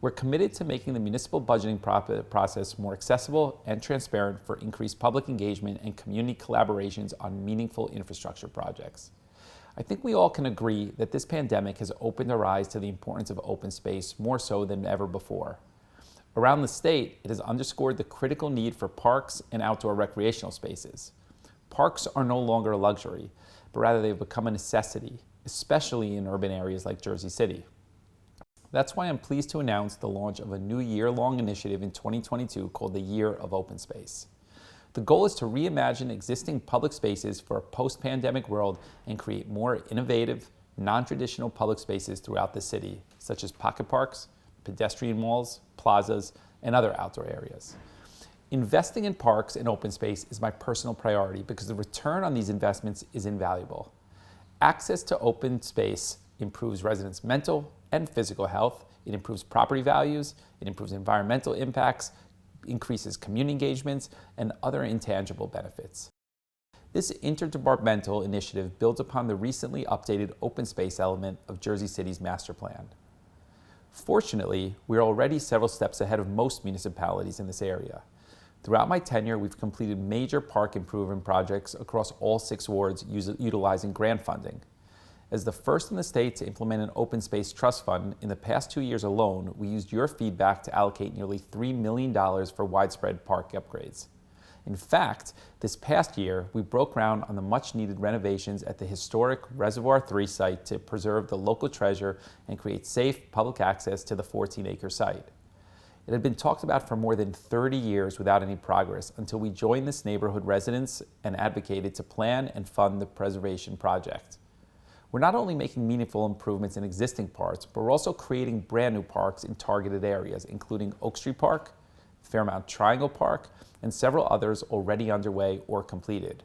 We're committed to making the municipal budgeting process more accessible and transparent for increased public engagement and community collaborations on meaningful infrastructure projects. I think we all can agree that this pandemic has opened our eyes to the importance of open space more so than ever before. Around the state, it has underscored the critical need for parks and outdoor recreational spaces. Parks are no longer a luxury, but rather they've become a necessity, especially in urban areas like Jersey City. That's why I'm pleased to announce the launch of a new year-long initiative in 2022 called the Year of Open Space. The goal is to reimagine existing public spaces for a post-pandemic world and create more innovative, non-traditional public spaces throughout the city, such as pocket parks, pedestrian malls, plazas, and other outdoor areas. Investing in parks and open space is my personal priority because the return on these investments is invaluable. Access to open space improves residents' mental and physical health, it improves property values, it improves environmental impacts, increases community engagements, and other intangible benefits. This interdepartmental initiative builds upon the recently updated open space element of Jersey City's master plan. Fortunately, we're already several steps ahead of most municipalities in this area. Throughout my tenure, we've completed major park improvement projects across all 6 wards utilizing grant funding. As the first in the state to implement an open space trust fund, in the past 2 years alone, we used your feedback to allocate nearly $3 million for widespread park upgrades. In fact, this past year, we broke ground on the much-needed renovations at the historic Reservoir 3 site to preserve the local treasure and create safe public access to the 14-acre site. It had been talked about for more than 30 years without any progress until we joined this neighborhood residents and advocated to plan and fund the preservation project. We're not only making meaningful improvements in existing parks, but we're also creating brand new parks in targeted areas, including Oak Street Park, Fairmount Triangle Park, and several others already underway or completed.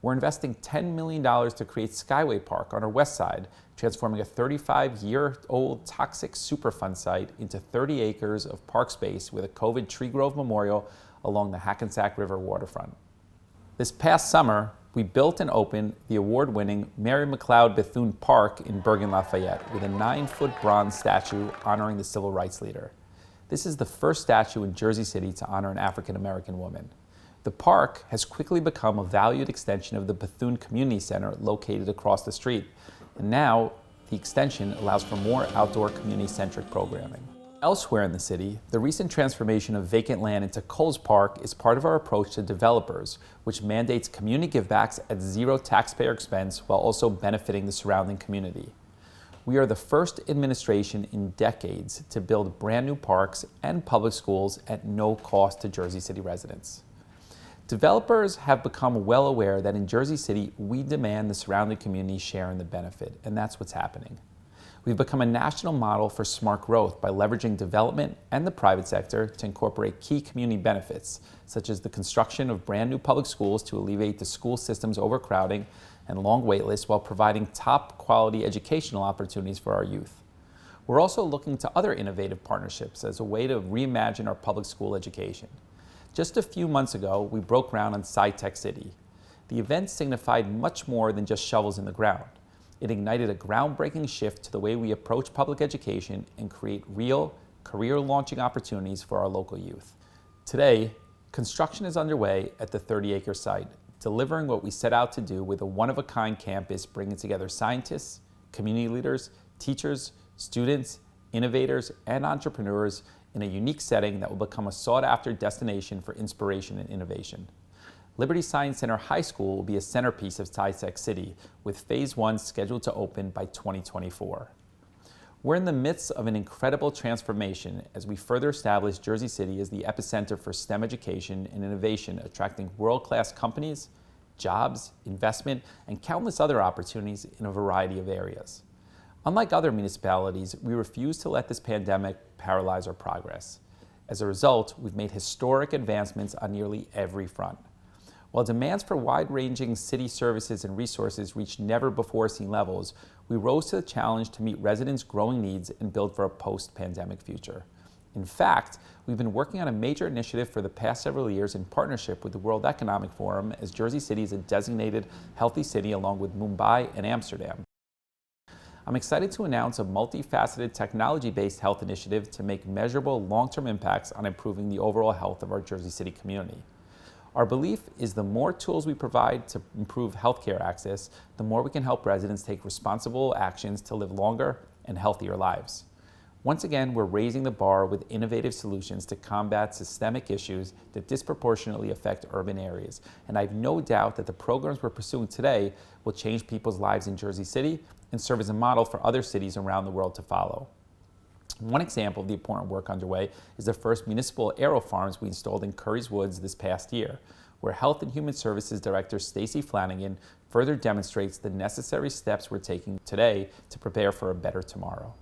We're investing $10 million to create Skyway Park on our west side, transforming a 35-year-old toxic Superfund site into 30 acres of park space with a COVID tree grove memorial along the Hackensack River waterfront. This past summer, we built and opened the award-winning Mary Mcleod Bethune Park in Bergen, Lafayette, with a 9-foot bronze statue honoring the civil rights leader. This is the first statue in Jersey City to honor an African-American woman. The park has quickly become a valued extension of the Bethune Community Center located across the street, and now the extension allows for more outdoor community-centric programming. Elsewhere in the city, the recent transformation of vacant land into Coles Park is part of our approach to developers, which mandates community givebacks at zero taxpayer expense while also benefiting the surrounding community. We are the first administration in decades to build brand new parks and public schools at no cost to Jersey City residents. Developers have become well aware that in Jersey City, we demand the surrounding community share in the benefit, and that's what's happening. We've become a national model for smart growth by leveraging development and the private sector to incorporate key community benefits, such as the construction of brand new public schools to alleviate the school system's overcrowding and long wait lists while providing top quality educational opportunities for our youth. We're also looking to other innovative partnerships as a way to reimagine our public school education. Just a few months ago, we broke ground on SciTech City. The event signified much more than just shovels in the ground. It ignited a groundbreaking shift to the way we approach public education and create real, career-launching opportunities for our local youth. Today, construction is underway at the 30-acre site, delivering what we set out to do with a one-of-a-kind campus bringing together scientists, community leaders, teachers, students, innovators, and entrepreneurs in a unique setting that will become a sought-after destination for inspiration and innovation. Liberty Science Center High School will be a centerpiece of SciTech City, with Phase 1 scheduled to open by 2024. We're in the midst of an incredible transformation as we further establish Jersey City as the epicenter for STEM education and innovation, attracting world-class companies, jobs, investment, and countless other opportunities in a variety of areas. Unlike other municipalities, we refuse to let this pandemic paralyze our progress. As a result, we've made historic advancements on nearly every front. While demands for wide-ranging city services and resources reached never-before-seen levels, we rose to the challenge to meet residents' growing needs and build for a post-pandemic future. In fact, we've been working on a major initiative for the past several years in partnership with the World Economic Forum, as Jersey City is a designated healthy city along with Mumbai and Amsterdam. I'm excited to announce a multifaceted technology-based health initiative to make measurable long-term impacts on improving the overall health of our Jersey City community. Our belief is the more tools we provide to improve healthcare access, the more we can help residents take responsible actions to live longer and healthier lives. Once again, we're raising the bar with innovative solutions to combat systemic issues that disproportionately affect urban areas. And I have no doubt that the programs we're pursuing today will change people's lives in Jersey City and serve as a model for other cities around the world to follow. One example of the important work underway is the first municipal Aero Farms we installed in Curry's Woods this past year, where Health and Human Services Director Stacey Flanagan further demonstrates the necessary steps we're taking today to prepare for a better tomorrow.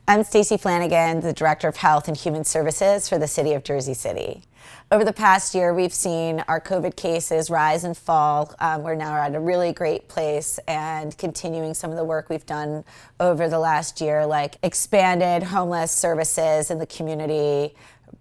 I'm Stacey Flanagan, the Director of Health and Human Services for the City of Jersey City. Over the past year, we've seen our COVID cases rise and fall. We're now at a really great place and continuing some of the work we've done over the last year, like expanded homeless services in the community,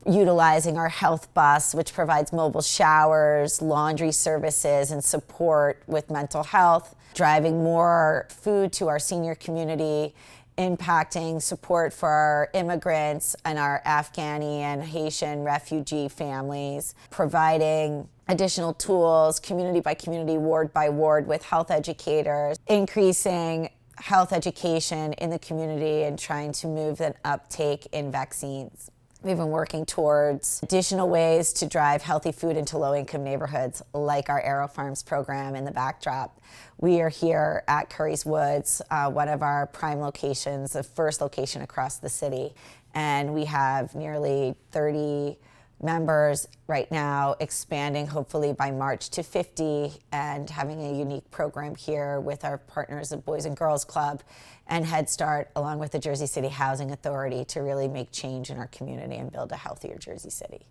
utilizing our health bus, which provides mobile showers, laundry services, and support with mental health, driving more food to our senior community, impacting support for our immigrants and our Afghani and Haitian refugee families, providing additional tools, community by community, ward by ward with health educators, increasing health education in the community and trying to move an uptake in vaccines. We've been working towards additional ways to drive healthy food into low-income neighborhoods, like our Aero Farms program in the backdrop. We are here at Curry's Woods, one of our prime locations, the first location across the city. And we have nearly 30 members right now, expanding hopefully by March to 50, and having a unique program here with our partners at Boys and Girls Club and Head Start, along with the Jersey City Housing Authority, to really make change in our community and build a healthier Jersey City.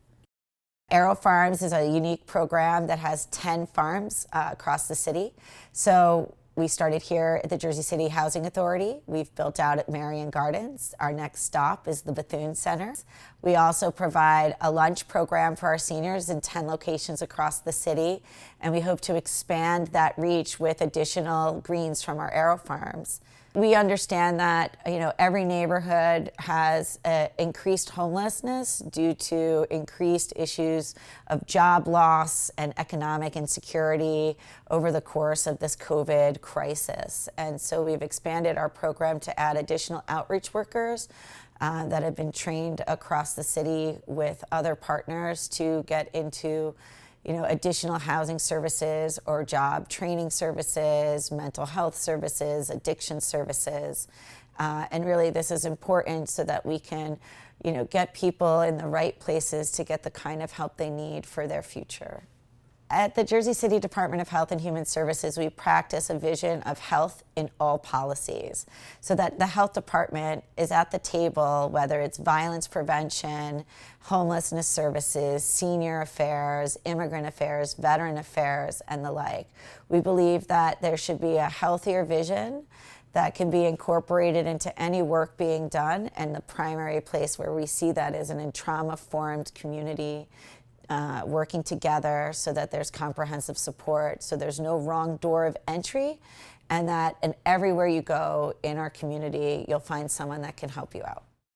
Aero Farms is a unique program that has 10 farms across the city. So we started here at the Jersey City Housing Authority. We've built out at Marion Gardens. Our next stop is the Bethune Center. We also provide a lunch program for our seniors in 10 locations across the city, and we hope to expand that reach with additional greens from our Aero Farms. We understand that every neighborhood has increased homelessness due to increased issues of job loss and economic insecurity over the course of this COVID crisis. And so we've expanded our program to add additional outreach workers that have been trained across the city with other partners to get into additional housing services or job training services, mental health services, addiction services. And really this is important so that we can, get people in the right places to get the kind of help they need for their future. At the Jersey City Department of Health and Human Services, we practice a vision of health in all policies, so that the health department is at the table, whether it's violence prevention, homelessness services, senior affairs, immigrant affairs, veteran affairs, and the like. We believe that there should be a healthier vision that can be incorporated into any work being done, and the primary place where we see that is in trauma-formed community, working together so that there's comprehensive support, so there's no wrong door of entry, and that everywhere you go in our community, you'll find someone that can help you out.